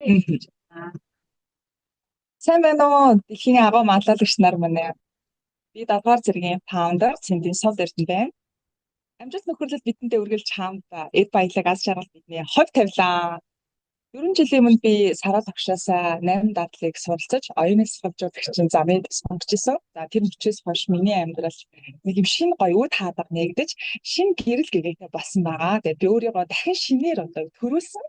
Мгм. Сайн байна уу? Дэлхийн агуу маглаалагч нар минь. Би 7 дугаар зэргийн фаундер Цэндийн Сул Эрдэнэ байна. Амжилт нөхөрлөлд бидэндээ үргэлж хамт эд баялаг аз жаргал бидний хувь тавилаа. 4 жилийн өмнө би Сарал багшаас 8 дадлыг суралцаж, оюуны сурвалжуулагчийн замыг сонгож исэн. За тэр мөчөөс хойш миний амьдрал нэг юм шинэ гоё үе таадах нэгдэж, шинэ гэрэл гэгээтэй болсон байгаа. Тэгээд би өөрийгөө дахин шинээр одоо төрүүлсэн.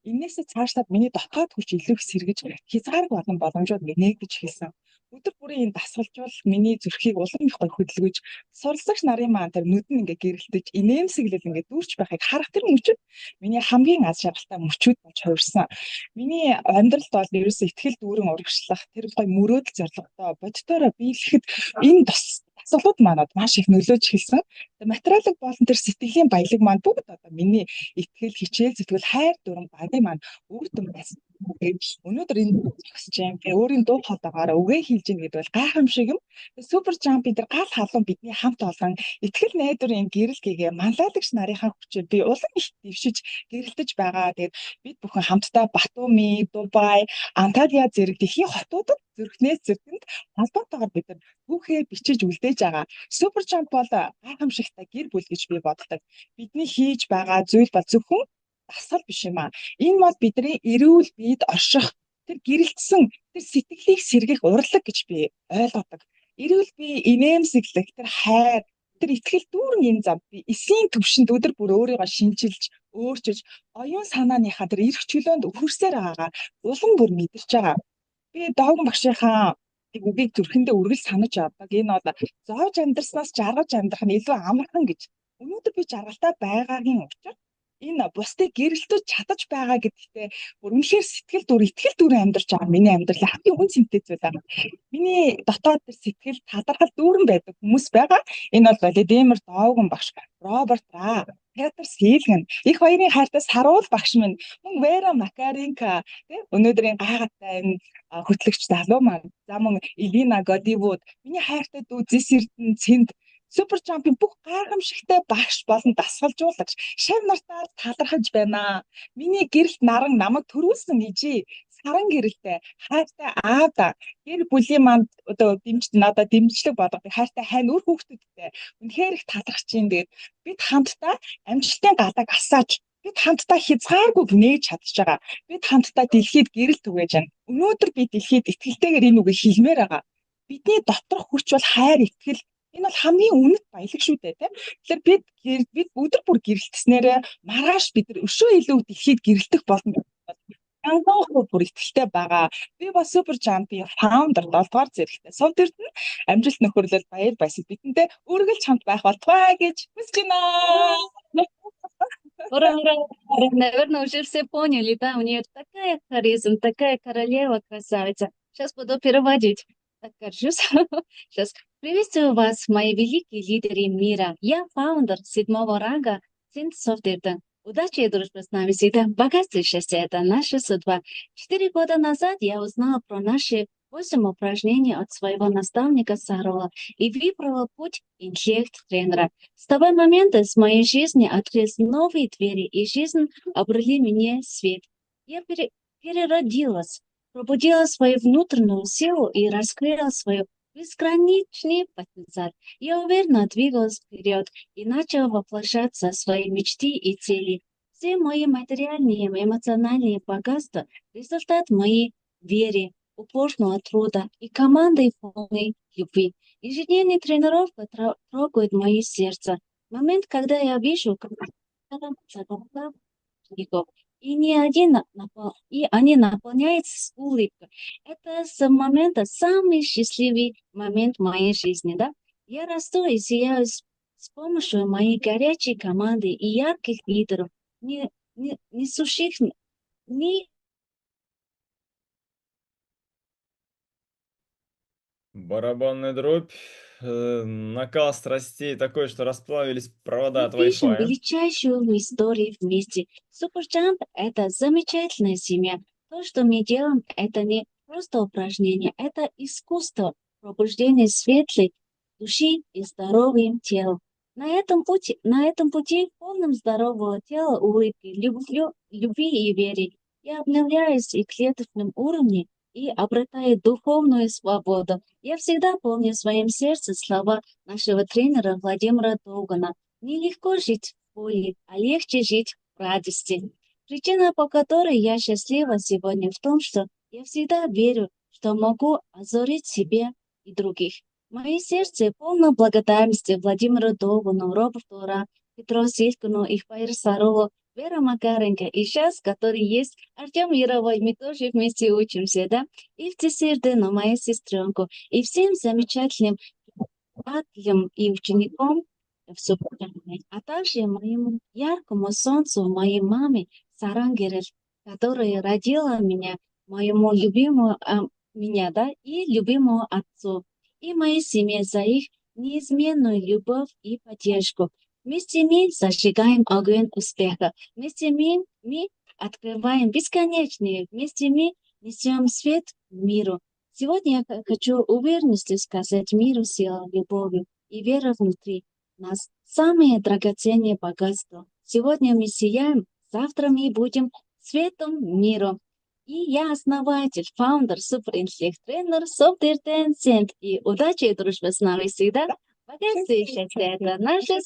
Инээсээ цаашдаа миний дотоод хүч илүү их сэргэж, хязгааргүй олон боломжууд нэгдэж эхэлсэн. Өдөр бүрийн энэ дасгалжуул миний зүрхийг улам их гоё хөдөлгөж, суралцагч нарын маань тэр нүд нь ингээ гэрэлтэж, инээмсэглэл ингээ дүүрч байхыг харах тэр мөчөд миний хамгийн аз жаргалтай мөчүүд болж хувирсан. Миний амьдралд бол ерөөсөө ихтгэл дүүрэн урагшлах тэр гоё мөрөөдөл зорилготой боддоороо биелэхэд энэ дасгалууд манад маш их нөлөөж эхэлсэн. Материалын болон тэр сэтгэлийн баялаг маань бүгд одоо миний ихтгэл, хичээл, зүтгэл, хайр дүрм багийн маань үр дүн байсан. Өнөөдөр энэ зогсож юм. Өөрийн дуу хоолойгоор үгээ хийлж ийн гэдэг бол гайхамшиг юм. Супер жамп бид нар гал халуун бидний хамт олон ихтгэл найдварын гэрэл гэгээ манлайлагч нарийнхаа хүчээр би улам их дэвшиж гэрэлтэж байгаа. Тэгээд бид бүхэн хамтдаа Батуми, Дубай, Анталия зэрэг дэлхийн хотуудад зүрхнээс зүрхэнд холбоотойгоор бид нар түүхээ бичиж үлдээж байгаа. Супер жамп бол гайхамшигтай гэр бүл гэж би боддог. Бидний хийж байгаа зүйл бол зөвхөн дасгал биш юм аа. Энэ бол бидний эрүүл биед орших тэр гэрэлтсэн тэр сэтгэлийг сэргэх урлаг гэж би ойлгодог. Эрүүл бие инээмсэглэх тэр хайр тэр ихтгэл дүүрэн энэ зам би эсийн төвшөнд өдөр бүр өөрийгөө шинжилж өөрчилж оюун санааныхаа тэр эрх чөлөөнд өхөрсөөр байгаагаа улам бүр мэдэрч байгаа. Би доогон багшийнхаа үгийг зүрхэндээ үргэлж санаж авдаг. Энэ бол зоож амьдрснаас жаргаж амьдрах нь илүү амархан гэж. Өнөөдөр би жаргалтай байгаагийн учир энэ бусдыг гэрэлтэж чадаж байгаа гэдэгтээ бүр үнэхээр сэтгэл дүр, итгэл дүрэн амьдарч байгаа миний амьдралын хамгийн үн цэнтэй зүйл байна. Миний дотоод тэр сэтгэл талархал дүүрэн байдаг хүмүүс байгаа. Энэ бол Владимир Доогон багш, Роберт Ра, Петр Силгэн, их хоёрын хайртай Саруул багш минь, мөн Вера Макаренко, тийм өнөөдрийн гайхалтай энэ хөтлөгч залуу маань, за мөн Элина Годивуд, миний хайртай дүү Зис Эрдэнэ Цэнд супер жампын бүх гайхамшигтай багш болон дасгалжуулагч шав нартаа талархаж байна. Миний гэрэлт наран намайг төрүүлсэн ижи саран гэрэлтэй хайртай аада гэр бүлийн манд одоо надад дэмжлэг болгодог хайртай хань үр хүүхдүүдтэй үнэхээр их талархаж байна. Тэгээд бид хамтдаа амжилтын гадааг асааж бид хамтдаа хязгааргүй нээж чадж байгаа. Бид хамтдаа дэлхийд гэрэл түгээж байна. Өнөөдөр би дэлхийд итгэлтэйгээр энэ үгийг хэлмээр байгаа. Бидний доторх хүч бол хайр, итгэл. Энэ бол хамгийн үнэт баялаг шүү дээ, тийм. Тэгэхээр бид өдөр бүр гэрэлтснээрээ маргааш бид нар өшөө илүү дэлхийд гэрэлтэх болно. Ангахуу бүр ихтэй байгаа. Би бас супер жампи фаундер 7 дугаар зэрэгтэй. Сул Эрдэнэ амжилт нөхөрлөл баяр баясаг бидэндээ үргэлж хамт байх болтугай гэж хүсэж байна. Ура, наверное, уже все поняли, да? У нее такая харизма, такая королева красавица. Сейчас буду переводить. Так, горжусь. Сейчас. Приветствую вас, мои великие лидеры мира. Я фаундер 7-го ранга Цэнд Сул Эрдэнэ. Удачи и дружбы с нами всегда. Богатство и счастье – это наша судьба. 4 года назад я узнала про наши 8 упражнений от своего наставника Сарула и выбрала путь интеллект-тренера. С того момента из моей жизни открылись новые двери, и жизнь обрели мне свет. Я переродилась, пробудила свою внутреннюю силу и раскрыла свою безграничный потенциал. Я уверенно двигалась вперед и начала воплощаться свои мечты и цели. Все мои материальные и эмоциональные богатства – результат моей веры, упорного труда и команды полной любви. Ежедневные тренировки трогают мое сердце. Момент, когда я вижу, как и они наполняются с улыбкой. Это с момента самый счастливый момент в моей жизни, да? Я расту и сияю с помощью моей горячей команды и ярких лидеров, несущих ни Барабанная дробь, накал страстей такой, что расплавились провода от пишем Wi-Fi. величайшую историю вместе. Суперджамп – это замечательная семья. То, что мы делаем, это не просто упражнение, это искусство пробуждения светлой души и здоровым телом. На этом пути в полном здорового тела, улыбки, любви и вере. Я обновляюсь и клеточном уровне, и обретаю духовную свободу. Я всегда помню в своем сердце слова нашего тренера Владимира Догана. Нелегко жить в боли, а легче жить в радости. Причина, по которой я счастлива сегодня в том, что я всегда верю, что могу озарить себя и других. Мое сердце полно благодарности Владимиру Догану, Роберту Ра, Петру Силькину, Ихпаиру Сарову, Вера Макаренко, и сейчас, который есть, Артем Яровой, мы тоже вместе учимся, да? И в Тесердену, мою сестренку, и всем замечательным преподавателям и ученикам в Супружной, а также моему яркому солнцу, моей маме Сарангерер, которая родила меня, моему любимому меня, да, и любимому отцу, и моей семье за их неизменную любовь и поддержку. Вместе мы зажигаем огонь успеха. Вместе мы открываем бесконечные. Вместе мы несем свет миру. Сегодня я хочу уверенностью сказать миру силу, любовью и веру внутри нас. Самые драгоценные богатства. Сегодня мы сияем, завтра мы будем светом миру. И я основатель, фаундер, суперинтеллект, тренер, Софтвер Tencent. И удачи и дружбы с нами всегда. Богатство и счастье — это наше